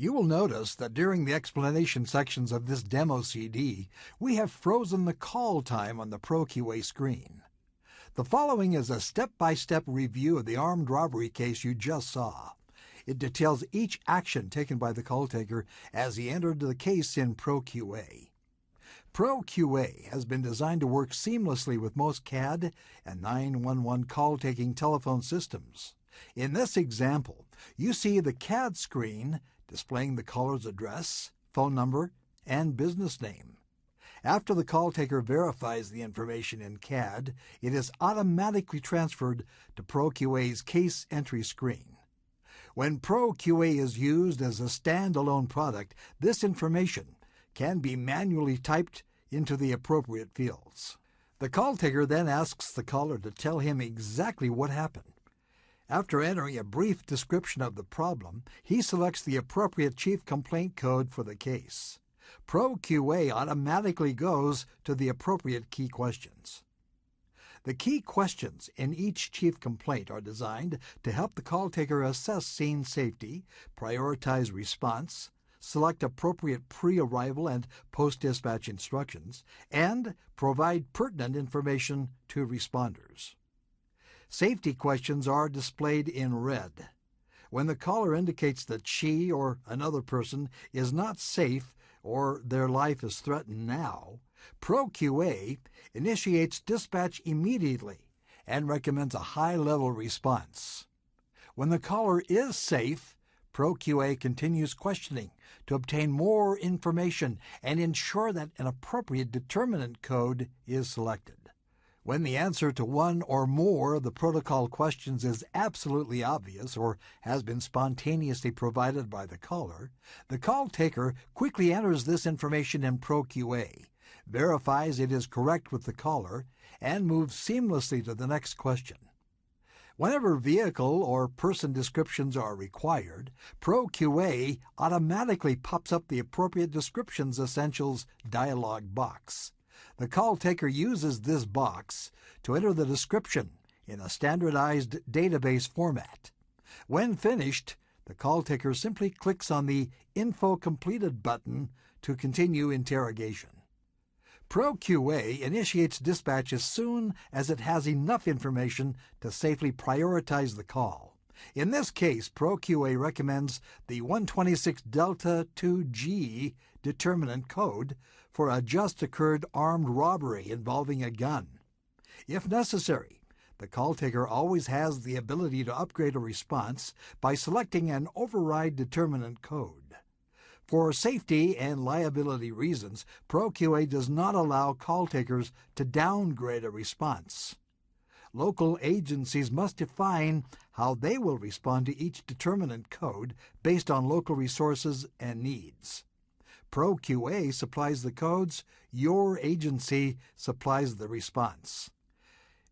You will notice that during the explanation sections of this demo CD, we have frozen the call time on the ProQA screen. The following is a step-by-step review of the armed robbery case you just saw. It details each action taken by the call taker as he entered the case in ProQA. ProQA has been designed to work seamlessly with most CAD and 911 call-taking telephone systems. In this example, you see the CAD screen displaying the caller's address, phone number, and business name. After the call taker verifies the information in CAD, it is automatically transferred to ProQA's case entry screen. When ProQA is used as a standalone product, this information can be manually typed into the appropriate fields. The call taker then asks the caller to tell him exactly what happened. After entering a brief description of the problem, he selects the appropriate chief complaint code for the case. ProQA automatically goes to the appropriate key questions. The key questions in each chief complaint are designed to help the call taker assess scene safety, prioritize response, select appropriate pre-arrival and post-dispatch instructions, and provide pertinent information to responders. Safety questions are displayed in red. When the caller indicates that she or another person is not safe or their life is threatened now, ProQA initiates dispatch immediately and recommends a high-level response. When the caller is safe, ProQA continues questioning to obtain more information and ensure that an appropriate determinant code is selected. When the answer to one or more of the protocol questions is absolutely obvious or has been spontaneously provided by the caller, the call taker quickly enters this information in ProQA, verifies it is correct with the caller, and moves seamlessly to the next question. Whenever vehicle or person descriptions are required, ProQA automatically pops up the appropriate descriptions essentials dialog box. The call taker uses this box to enter the description in a standardized database format. When finished, the call taker simply clicks on the Info Completed button to continue interrogation. ProQA initiates dispatch as soon as it has enough information to safely prioritize the call. In this case, ProQA recommends the 126 Delta 2G determinant code for a just-occurred armed robbery involving a gun. If necessary, the call taker always has the ability to upgrade a response by selecting an override determinant code. For safety and liability reasons, ProQA does not allow call takers to downgrade a response. Local agencies must define how they will respond to each determinant code based on local resources and needs. ProQA supplies the codes, your agency supplies the response.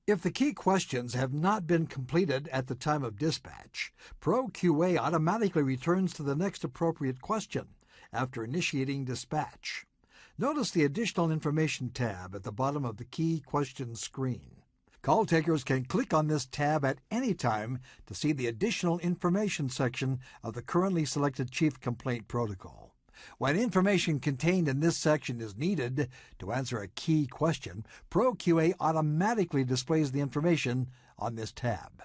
If the key questions have not been completed at the time of dispatch, ProQA automatically returns to the next appropriate question after initiating dispatch. Notice the Additional Information tab at the bottom of the Key Questions screen. Call takers can click on this tab at any time to see the Additional Information section of the currently selected Chief Complaint Protocol. When information contained in this section is needed to answer a key question, ProQA automatically displays the information on this tab.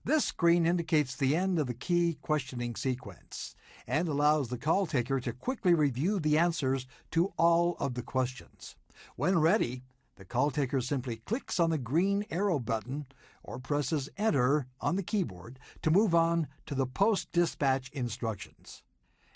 This screen indicates the end of the key questioning sequence and allows the call taker to quickly review the answers to all of the questions. When ready, the call taker simply clicks on the green arrow button or presses Enter on the keyboard to move on to the post-dispatch instructions.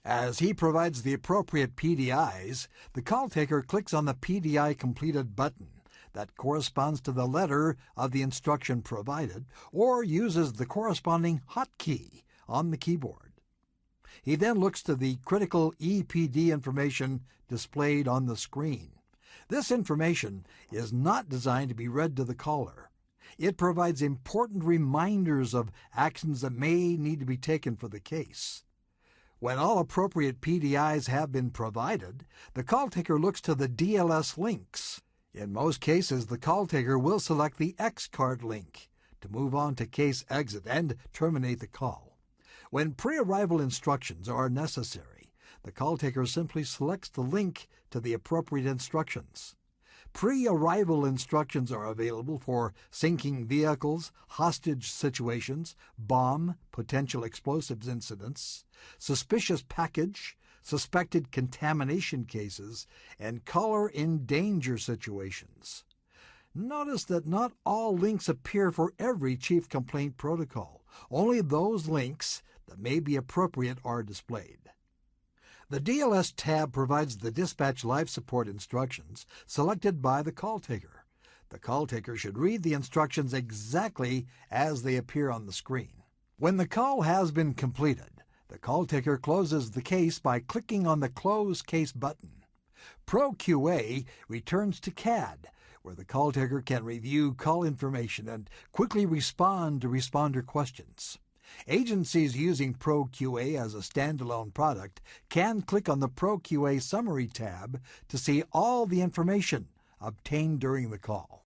As he provides the appropriate PDIs, the call taker clicks on the PDI Completed button that corresponds to the letter of the instruction provided, or uses the corresponding hotkey on the keyboard. He then looks to the critical EPD information displayed on the screen. This information is not designed to be read to the caller. It provides important reminders of actions that may need to be taken for the case. When all appropriate PDIs have been provided, the call taker looks to the DLS links. In most cases, the call taker will select the X card link to move on to case exit and terminate the call. When pre-arrival instructions are necessary, the call taker simply selects the link to the appropriate instructions. Pre-arrival instructions are available for sinking vehicles, hostage situations, bomb, potential explosives incidents, suspicious package, suspected contamination cases, and caller in danger situations. Notice that not all links appear for every chief complaint protocol. Only those links that may be appropriate are displayed. The DLS tab provides the dispatch life support instructions selected by the call taker. The call taker should read the instructions exactly as they appear on the screen. When the call has been completed, the call taker closes the case by clicking on the Close Case button. ProQA returns to CAD, where the call taker can review call information and quickly respond to responder questions. Agencies using ProQA as a standalone product can click on the ProQA Summary tab to see all the information obtained during the call.